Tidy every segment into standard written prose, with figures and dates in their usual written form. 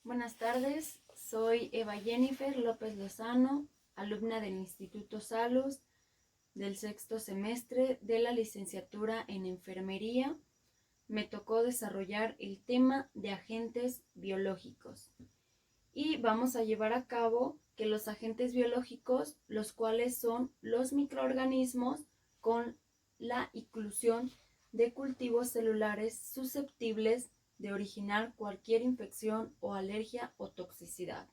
Buenas tardes, soy Eva Jennifer López Lozano, alumna del Instituto Salus del sexto semestre de la licenciatura en enfermería. Me tocó desarrollar el tema de agentes biológicos y vamos a llevar a cabo que los agentes biológicos, los cuales son los microorganismos con la inclusión de cultivos celulares susceptibles de originar cualquier infección o alergia o toxicidad.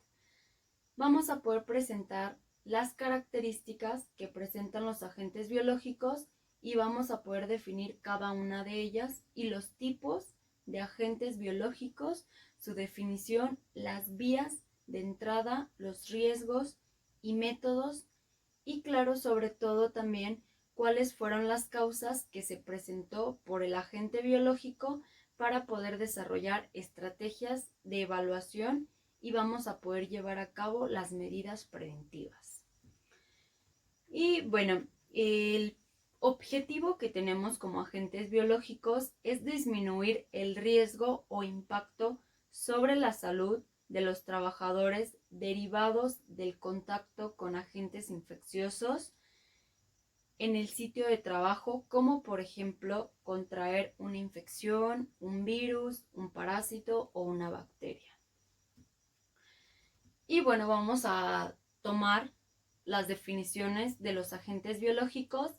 Vamos a poder presentar las características que presentan los agentes biológicos y vamos a poder definir cada una de ellas y los tipos de agentes biológicos, su definición, las vías de entrada, los riesgos y métodos y claro, sobre todo también cuáles fueron las causas que se presentó por el agente biológico para poder desarrollar estrategias de evaluación y vamos a poder llevar a cabo las medidas preventivas. Y bueno, el objetivo que tenemos como agentes biológicos es disminuir el riesgo o impacto sobre la salud de los trabajadores derivados del contacto con agentes infecciosos en el sitio de trabajo, como por ejemplo contraer una infección, un virus, un parásito o una bacteria. Y bueno, vamos a tomar las definiciones de los agentes biológicos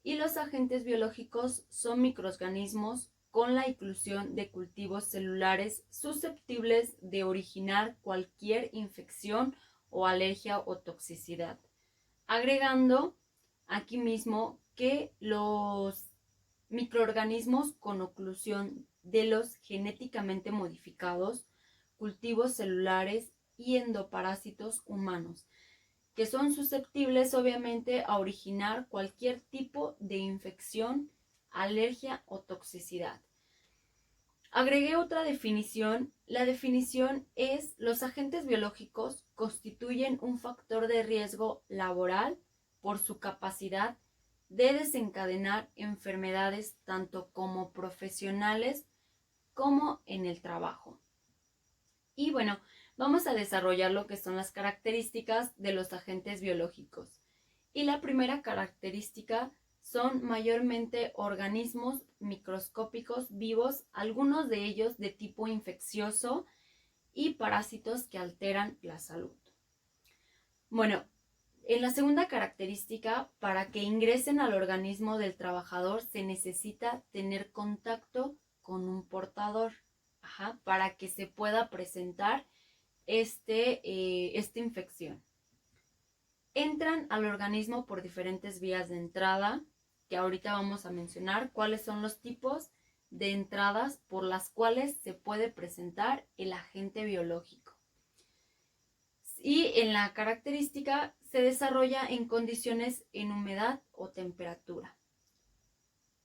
y los agentes biológicos son microorganismos con la inclusión de cultivos celulares susceptibles de originar cualquier infección o alergia o toxicidad, agregando aquí mismo que los microorganismos con oclusión de los genéticamente modificados, cultivos celulares y endoparásitos humanos, que son susceptibles obviamente a originar cualquier tipo de infección, alergia o toxicidad. Agregué otra definición. La definición es: los agentes biológicos constituyen un factor de riesgo laboral por su capacidad de desencadenar enfermedades tanto como profesionales como en el trabajo. Y bueno, vamos a desarrollar lo que son las características de los agentes biológicos. Y la primera característica son mayormente organismos microscópicos vivos, algunos de ellos de tipo infeccioso y parásitos que alteran la salud. Bueno, en la segunda característica, para que ingresen al organismo del trabajador se necesita tener contacto con un portador, para que se pueda presentar esta infección. Entran al organismo por diferentes vías de entrada, que ahorita vamos a mencionar cuáles son los tipos de entradas por las cuales se puede presentar el agente biológico. Y en la característica se desarrolla en condiciones en humedad o temperatura,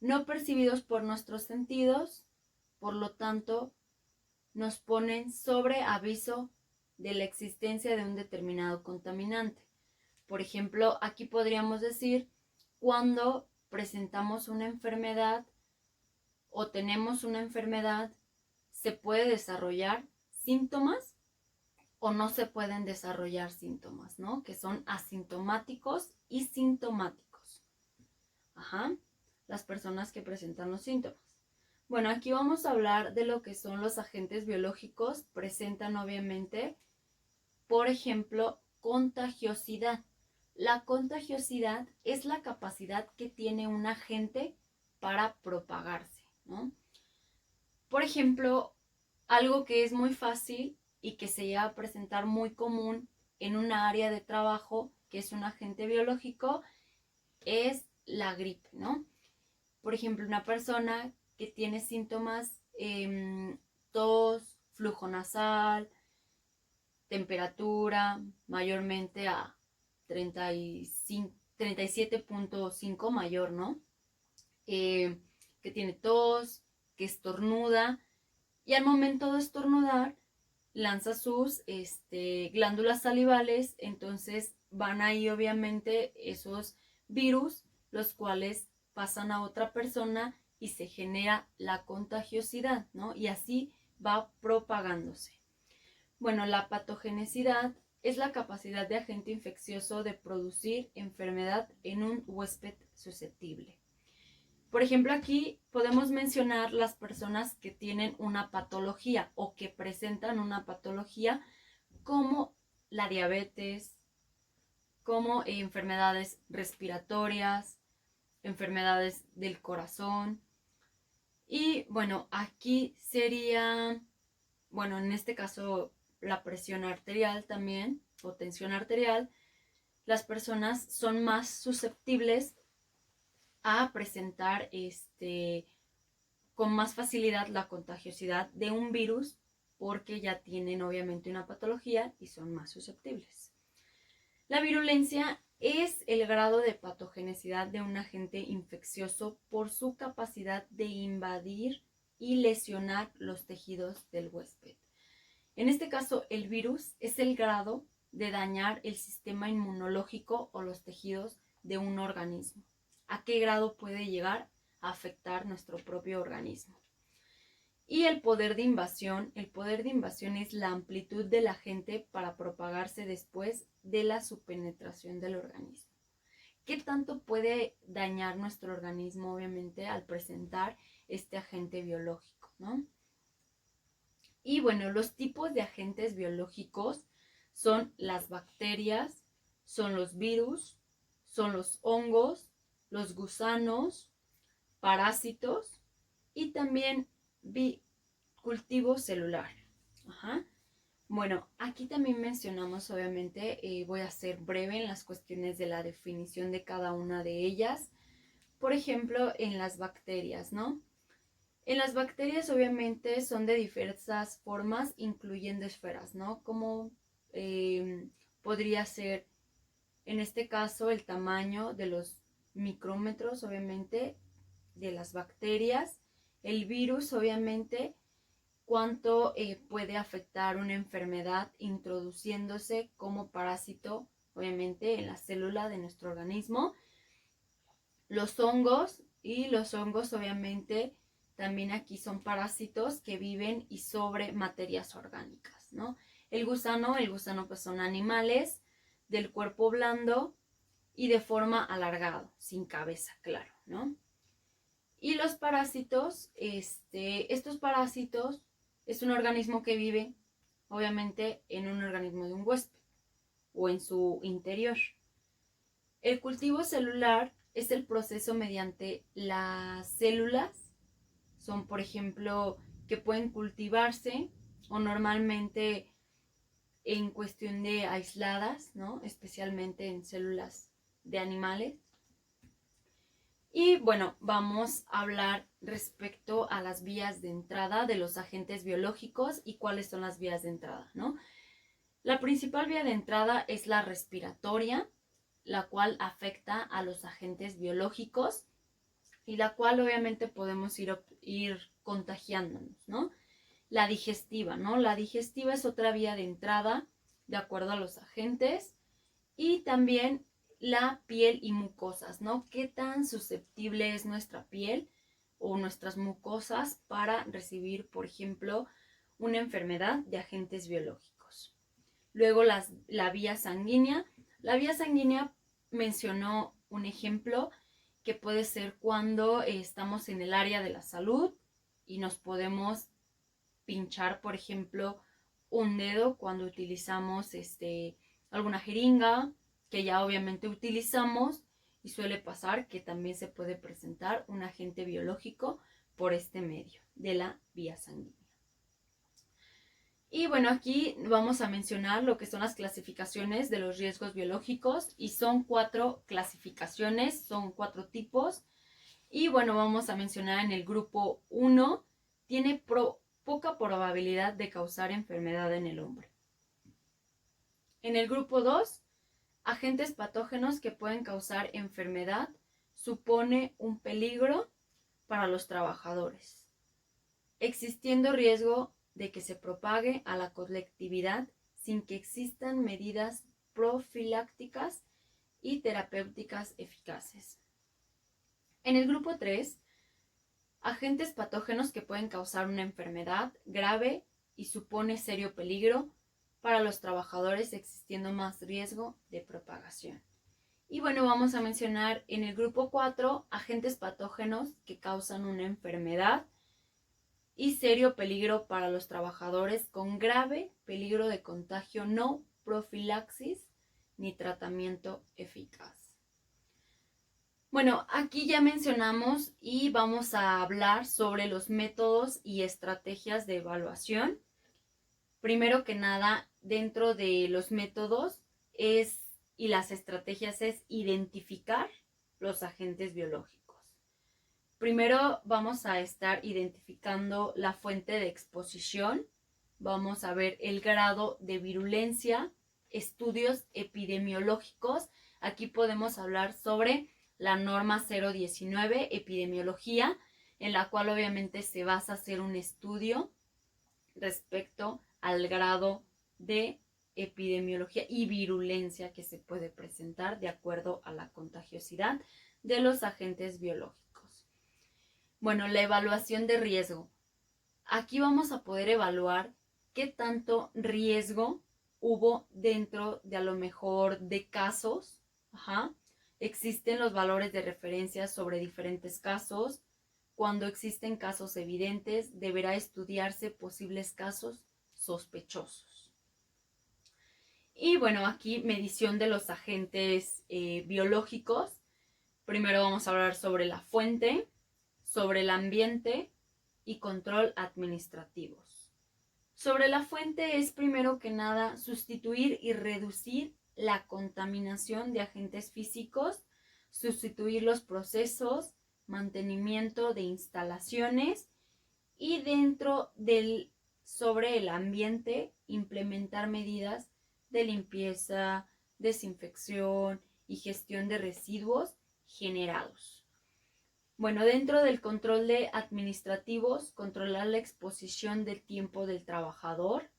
no percibidos por nuestros sentidos, por lo tanto nos ponen sobre aviso de la existencia de un determinado contaminante. Por ejemplo, aquí podríamos decir cuando presentamos una enfermedad o tenemos una enfermedad, se puede desarrollar síntomas o no se pueden desarrollar síntomas, ¿no? Que son asintomáticos y sintomáticos. Las personas que presentan los síntomas. Bueno, aquí vamos a hablar de lo que son los agentes biológicos. Presentan obviamente, por ejemplo, contagiosidad. La contagiosidad es la capacidad que tiene un agente para propagarse, ¿no? Por ejemplo, algo que es muy fácil y que se llega a presentar muy común en una área de trabajo, que es un agente biológico, es la gripe, ¿no? Por ejemplo, una persona que tiene síntomas, tos, flujo nasal, temperatura mayormente a 37.5 mayor, ¿no? Que tiene tos, que estornuda y al momento de estornudar lanza sus glándulas salivales, entonces van ahí obviamente esos virus, los cuales pasan a otra persona y se genera la contagiosidad, ¿no? Y así va propagándose. Bueno, la patogenicidad es la capacidad de agente infeccioso de producir enfermedad en un huésped susceptible. Por ejemplo, aquí podemos mencionar las personas que tienen una patología o que presentan una patología como la diabetes, como enfermedades respiratorias, enfermedades del corazón. Y bueno, aquí sería, bueno, en este caso la presión arterial también o tensión arterial. Las personas son más susceptibles a presentar con más facilidad la contagiosidad de un virus porque ya tienen obviamente una patología y son más susceptibles. La virulencia es el grado de patogenicidad de un agente infeccioso por su capacidad de invadir y lesionar los tejidos del huésped. En este caso, el virus es el grado de dañar el sistema inmunológico o los tejidos de un organismo. ¿A qué grado puede llegar a afectar nuestro propio organismo? Y el poder de invasión es la amplitud del agente para propagarse después de la subpenetración del organismo. ¿Qué tanto puede dañar nuestro organismo, obviamente, al presentar este agente biológico, ¿no? Y bueno, los tipos de agentes biológicos son las bacterias, son los virus, son los hongos, los gusanos, parásitos y también cultivo celular. Ajá. Bueno, aquí también mencionamos, obviamente, voy a ser breve en las cuestiones de la definición de cada una de ellas. Por ejemplo, en las bacterias, ¿no? En las bacterias, obviamente, son de diversas formas, incluyendo esferas, ¿no? Como podría ser, en este caso, el tamaño de los micrómetros, obviamente, de las bacterias. El virus, obviamente, cuánto puede afectar una enfermedad introduciéndose como parásito, obviamente, en la célula de nuestro organismo. Los hongos, obviamente, también aquí son parásitos que viven y sobre materias orgánicas, ¿no? El gusano pues son animales del cuerpo blando y de forma alargada, sin cabeza, claro, ¿no? Y los parásitos, estos parásitos es un organismo que vive, obviamente, en un organismo de un huésped o en su interior. El cultivo celular es el proceso mediante las células, son, por ejemplo, que pueden cultivarse o normalmente en cuestión de aisladas, ¿no? Especialmente en células de animales. Y bueno, vamos a hablar respecto a las vías de entrada de los agentes biológicos y cuáles son las vías de entrada, ¿no? La principal vía de entrada es la respiratoria, la cual afecta a los agentes biológicos y la cual obviamente podemos ir contagiándonos, ¿no? La digestiva, ¿no? La digestiva es otra vía de entrada de acuerdo a los agentes y también la piel y mucosas, ¿no? ¿Qué tan susceptible es nuestra piel o nuestras mucosas para recibir, por ejemplo, una enfermedad de agentes biológicos? Luego la vía sanguínea. La vía sanguínea mencionó un ejemplo que puede ser cuando estamos en el área de la salud y nos podemos pinchar, por ejemplo, un dedo cuando utilizamos alguna jeringa que ya obviamente utilizamos y suele pasar que también se puede presentar un agente biológico por este medio de la vía sanguínea. Y bueno, aquí vamos a mencionar lo que son las clasificaciones de los riesgos biológicos y son 4 clasificaciones, son 4 tipos. Y bueno, vamos a mencionar en el grupo 1, tiene poca probabilidad de causar enfermedad en el hombre. En el grupo 2, agentes patógenos que pueden causar enfermedad supone un peligro para los trabajadores, existiendo riesgo de que se propague a la colectividad sin que existan medidas profilácticas y terapéuticas eficaces. En el grupo 3, agentes patógenos que pueden causar una enfermedad grave y supone serio peligro para los trabajadores, existiendo más riesgo de propagación. Y bueno, vamos a mencionar en el grupo 4 agentes patógenos que causan una enfermedad y serio peligro para los trabajadores con grave peligro de contagio, no profilaxis ni tratamiento eficaz. Bueno, aquí ya mencionamos y vamos a hablar sobre los métodos y estrategias de evaluación. Primero que nada, dentro de los métodos y las estrategias es identificar los agentes biológicos. Primero vamos a estar identificando la fuente de exposición, vamos a ver el grado de virulencia, estudios epidemiológicos. Aquí podemos hablar sobre la norma 019, epidemiología, en la cual obviamente se basa hacer un estudio respecto al grado de epidemiología y virulencia que se puede presentar de acuerdo a la contagiosidad de los agentes biológicos. Bueno, la evaluación de riesgo. Aquí vamos a poder evaluar qué tanto riesgo hubo dentro de a lo mejor de casos. Existen los valores de referencia sobre diferentes casos. Cuando existen casos evidentes, deberá estudiarse posibles casos sospechosos. Y bueno, aquí medición de los agentes biológicos. Primero vamos a hablar sobre la fuente, sobre el ambiente y control administrativos. Sobre la fuente es primero que nada sustituir y reducir la contaminación de agentes físicos, sustituir los procesos, mantenimiento de instalaciones y sobre el ambiente, implementar medidas de limpieza, desinfección y gestión de residuos generados. Bueno, dentro del control de administrativos, controlar la exposición del tiempo del trabajador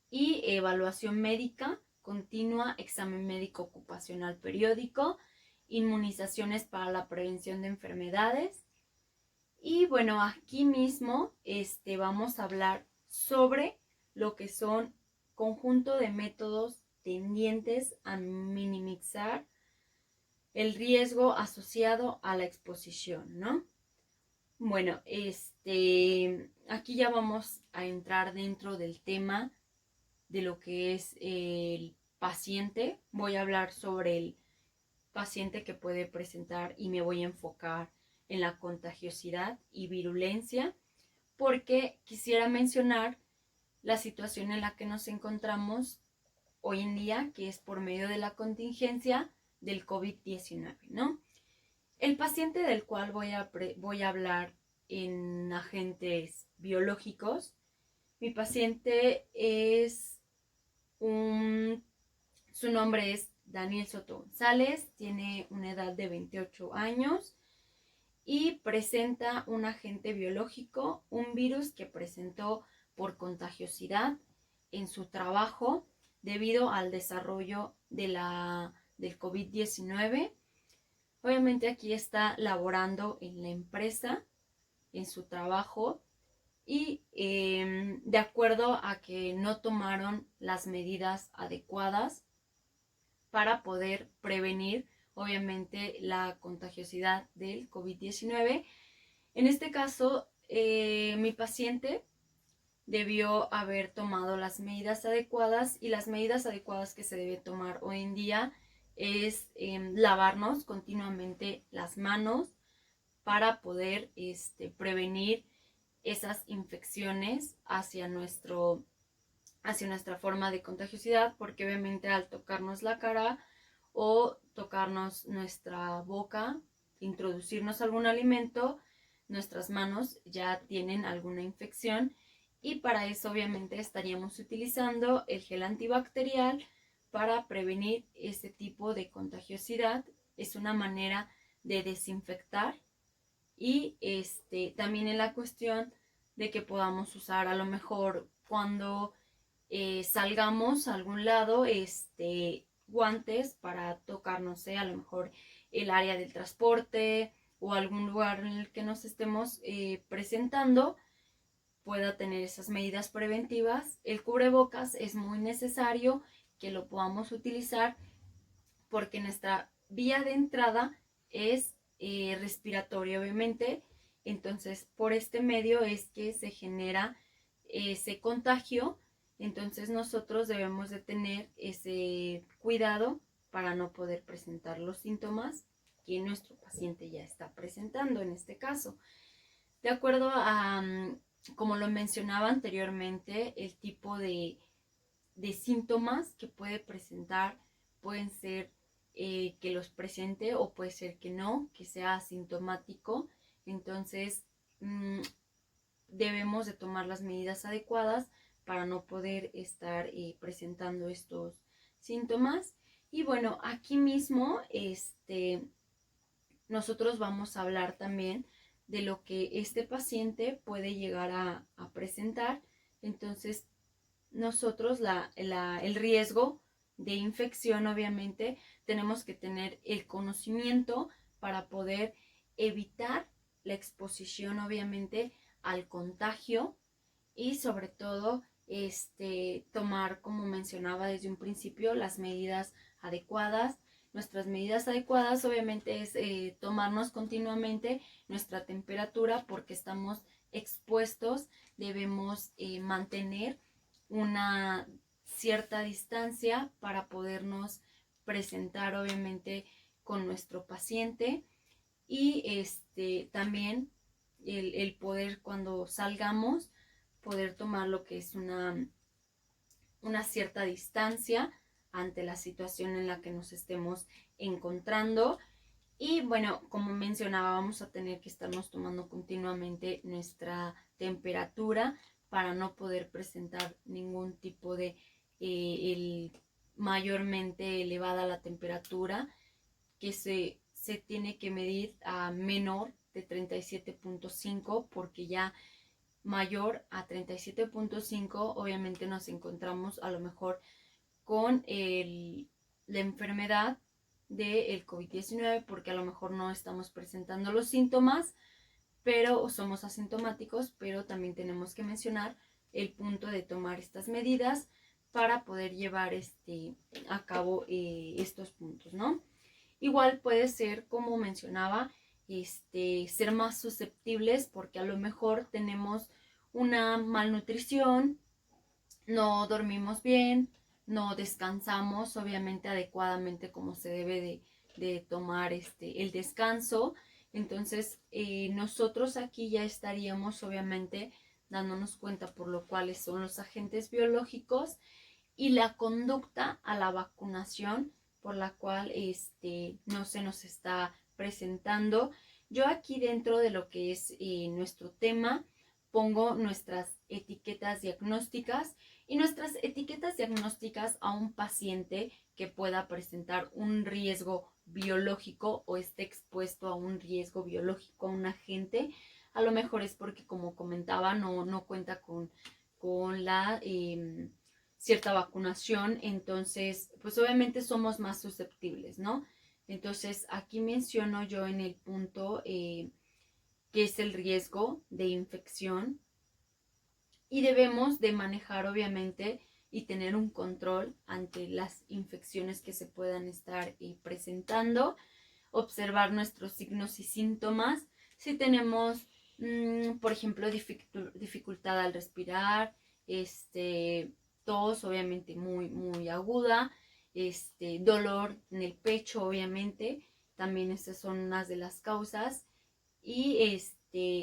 y evaluación médica continua, examen médico ocupacional periódico, inmunizaciones para la prevención de enfermedades. Y bueno, aquí mismo vamos a hablar sobre lo que son conjunto de métodos tendientes a minimizar el riesgo asociado a la exposición, ¿no? Bueno, aquí ya vamos a entrar dentro del tema de lo que es el paciente. Voy a hablar sobre el paciente que puede presentar y me voy a enfocar en la contagiosidad y virulencia, porque quisiera mencionar la situación en la que nos encontramos hoy en día, que es por medio de la contingencia del COVID-19, ¿no? El paciente del cual voy a hablar en agentes biológicos, mi paciente su nombre es Daniel Soto González, tiene una edad de 28 años y presenta un agente biológico, un virus que presentó por contagiosidad en su trabajo debido al desarrollo del COVID-19. Obviamente aquí está laborando en la empresa, en su trabajo, y de acuerdo a que no tomaron las medidas adecuadas para poder prevenir, obviamente, la contagiosidad del COVID-19. En este caso, mi paciente debió haber tomado las medidas adecuadas, y las medidas adecuadas que se debe tomar hoy en día es lavarnos continuamente las manos para poder prevenir esas infecciones hacia nuestra forma de contagiosidad, porque obviamente al tocarnos la cara o tocarnos nuestra boca, introducirnos algún alimento, nuestras manos ya tienen alguna infección, y para eso obviamente estaríamos utilizando el gel antibacterial para prevenir este tipo de contagiosidad. Es una manera de desinfectar, y también en la cuestión de que podamos usar a lo mejor cuando salgamos a algún lado guantes para tocar, no sé, a lo mejor el área del transporte o algún lugar en el que nos estemos presentando, pueda tener esas medidas preventivas. El cubrebocas es muy necesario que lo podamos utilizar porque nuestra vía de entrada es respiratoria, obviamente. Entonces, por este medio es que se genera ese contagio. Entonces, nosotros debemos de tener ese cuidado para no poder presentar los síntomas que nuestro paciente ya está presentando en este caso. De acuerdo a, como lo mencionaba anteriormente, el tipo de síntomas que puede presentar pueden ser que los presente o puede ser que no, que sea asintomático. Entonces debemos de tomar las medidas adecuadas para no poder estar presentando estos síntomas. Y bueno, aquí mismo nosotros vamos a hablar también de lo que este paciente puede llegar a presentar. Entonces, nosotros el riesgo de infección, obviamente, tenemos que tener el conocimiento para poder evitar la exposición, obviamente, al contagio y sobre todo tomar, como mencionaba desde un principio, las medidas adecuadas. Nuestras medidas adecuadas obviamente es tomarnos continuamente nuestra temperatura porque estamos expuestos, debemos mantener una cierta distancia para podernos presentar obviamente con nuestro paciente y también el poder cuando salgamos poder tomar lo que es una cierta distancia ante la situación en la que nos estemos encontrando. Y bueno, como mencionaba, vamos a tener que estarnos tomando continuamente nuestra temperatura para no poder presentar ningún tipo de mayormente elevada la temperatura, que se tiene que medir a menor de 37.5 porque ya mayor a 37.5 obviamente nos encontramos a lo mejor con la enfermedad del COVID-19 porque a lo mejor no estamos presentando los síntomas, pero somos asintomáticos, pero también tenemos que mencionar el punto de tomar estas medidas para poder llevar a cabo estos puntos, ¿no? Igual puede ser, como mencionaba, ser más susceptibles porque a lo mejor tenemos una malnutrición, no dormimos bien, no descansamos obviamente adecuadamente como se debe de tomar el descanso. Entonces nosotros aquí ya estaríamos obviamente dándonos cuenta por lo cuales son los agentes biológicos y la conducta a la vacunación por la cual no se nos está presentando. Yo aquí dentro de lo que es nuestro tema pongo nuestras etiquetas diagnósticas y nuestras etiquetas diagnósticas a un paciente que pueda presentar un riesgo biológico o esté expuesto a un riesgo biológico, a un agente. A lo mejor es porque, como comentaba, no cuenta con la cierta vacunación, entonces pues obviamente somos más susceptibles, ¿no? Entonces aquí menciono yo en el punto que es el riesgo de infección y debemos de manejar obviamente y tener un control ante las infecciones que se puedan estar presentando, observar nuestros signos y síntomas, si tenemos por ejemplo dificultad al respirar, tos obviamente muy aguda, dolor en el pecho obviamente, también esas son unas de las causas. Y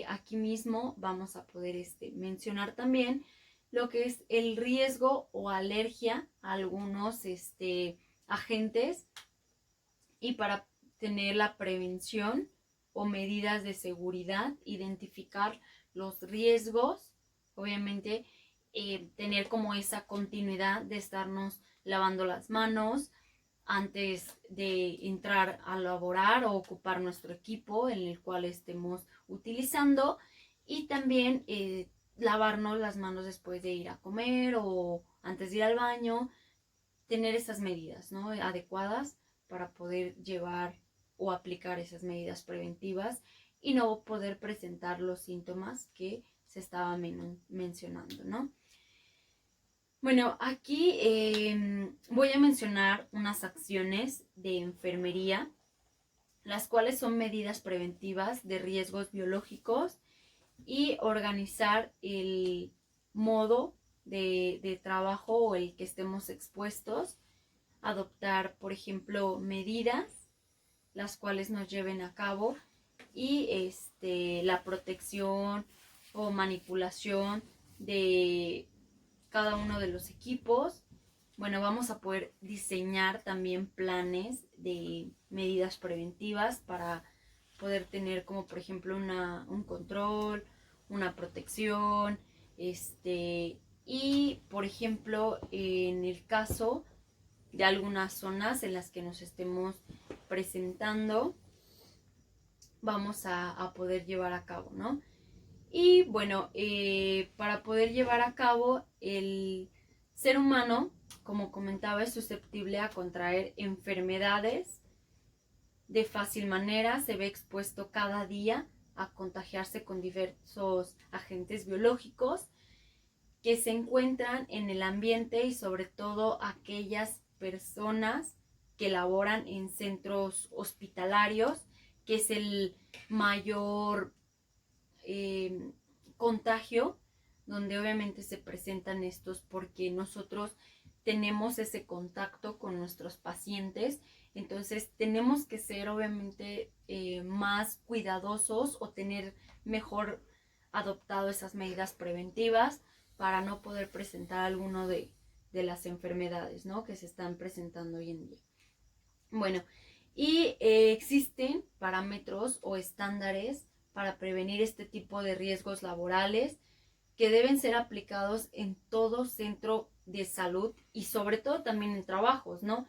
aquí mismo vamos a poder mencionar también lo que es el riesgo o alergia a algunos agentes y para tener la prevención o medidas de seguridad, identificar los riesgos, obviamente tener como esa continuidad de estarnos lavando las manos antes de entrar a laborar o ocupar nuestro equipo en el cual estemos utilizando y también lavarnos las manos después de ir a comer o antes de ir al baño, tener esas medidas, ¿no?, adecuadas para poder llevar o aplicar esas medidas preventivas y no poder presentar los síntomas que se estaba mencionando, ¿no? Bueno, aquí voy a mencionar unas acciones de enfermería, las cuales son medidas preventivas de riesgos biológicos y organizar el modo de trabajo o el que estemos expuestos, adoptar, por ejemplo, medidas las cuales nos lleven a cabo y la protección o manipulación de cada uno de los equipos. Bueno, vamos a poder diseñar también planes de medidas preventivas para poder tener como por ejemplo un control, una protección, y por ejemplo en el caso de algunas zonas en las que nos estemos presentando, vamos a poder llevar a cabo, ¿no? Y bueno, para poder llevar a cabo, el ser humano, como comentaba, es susceptible a contraer enfermedades de fácil manera, se ve expuesto cada día a contagiarse con diversos agentes biológicos que se encuentran en el ambiente y sobre todo aquellas personas que laboran en centros hospitalarios, que es el mayor contagio, donde obviamente se presentan estos porque nosotros tenemos ese contacto con nuestros pacientes, entonces tenemos que ser obviamente más cuidadosos o tener mejor adoptado esas medidas preventivas para no poder presentar alguno de las enfermedades, ¿no?, que se están presentando hoy en día. Bueno, y existen parámetros o estándares para prevenir este tipo de riesgos laborales que deben ser aplicados en todo centro de salud y sobre todo también en trabajos, ¿no?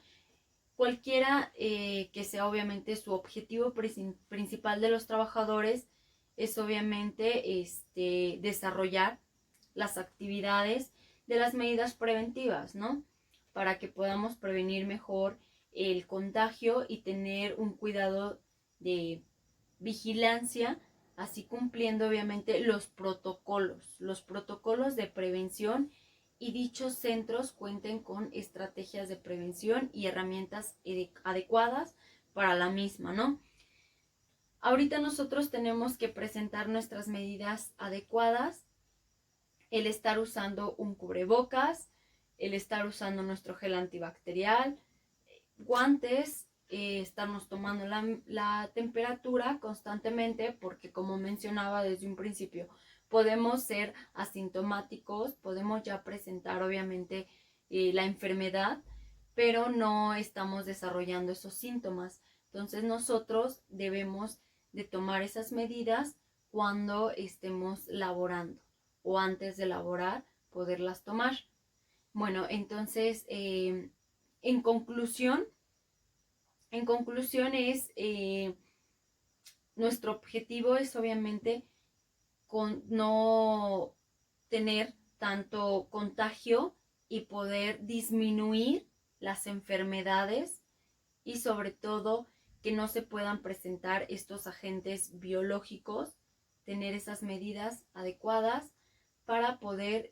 Cualquiera que sea obviamente su objetivo principal de los trabajadores es obviamente desarrollar las actividades de las medidas preventivas, ¿no? Para que podamos prevenir mejor el contagio y tener un cuidado de vigilancia, así cumpliendo obviamente los protocolos de prevención, y dichos centros cuenten con estrategias de prevención y herramientas adecuadas para la misma, ¿no? Ahorita nosotros tenemos que presentar nuestras medidas adecuadas, el estar usando un cubrebocas, el estar usando nuestro gel antibacterial, guantes, estarnos tomando la temperatura constantemente, porque como mencionaba desde un principio, podemos ser asintomáticos, podemos ya presentar obviamente la enfermedad, pero no estamos desarrollando esos síntomas. Entonces nosotros debemos de tomar esas medidas cuando estemos laborando o antes de laborar, poderlas tomar. Bueno, entonces en conclusión es, nuestro objetivo es obviamente no tener tanto contagio y poder disminuir las enfermedades y sobre todo que no se puedan presentar estos agentes biológicos, tener esas medidas adecuadas para poder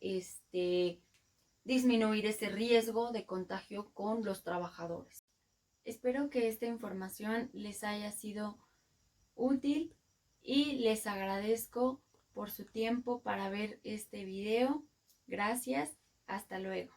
disminuir ese riesgo de contagio con los trabajadores. Espero que esta información les haya sido útil y les agradezco por su tiempo para ver este video. Gracias, hasta luego.